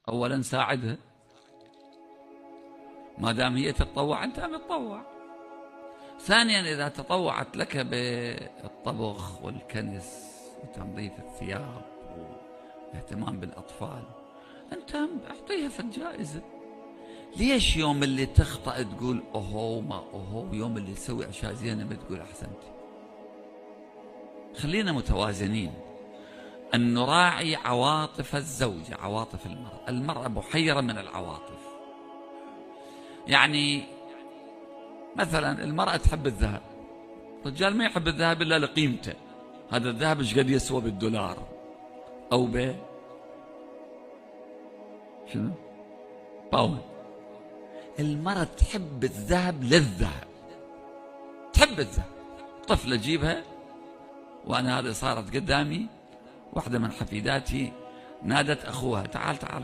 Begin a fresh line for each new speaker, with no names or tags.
أولا ساعدها، ما دام هي تتطوع أنت تتطوع. ثانيا إذا تطوعت لك بالطبخ والكنس وتنظيف الثياب والاهتمام بالأطفال، أنت أعطيها في الجائزة. ليش يوم اللي تخطأ تقول أوهو ما أوهو، يوم اللي تسوي أشياء زينة ما تقول أحسنتي؟ خلينا متوازنين، أن نراعي عواطف الزوجة، عواطف المرأة. المرأة بحيرة من العواطف. يعني مثلا المرأة تحب الذهب، الرجال ما يحب الذهب إلا لقيمته. هذا الذهب ايش قد يسوى بالدولار أو شنو باوند. المرأة تحب الذهب للذهب، تحب الذهب. طفلة جيبها، وأنا هذه صارت قدامي، واحدة من حفيداتي نادت أخوها تعال تعال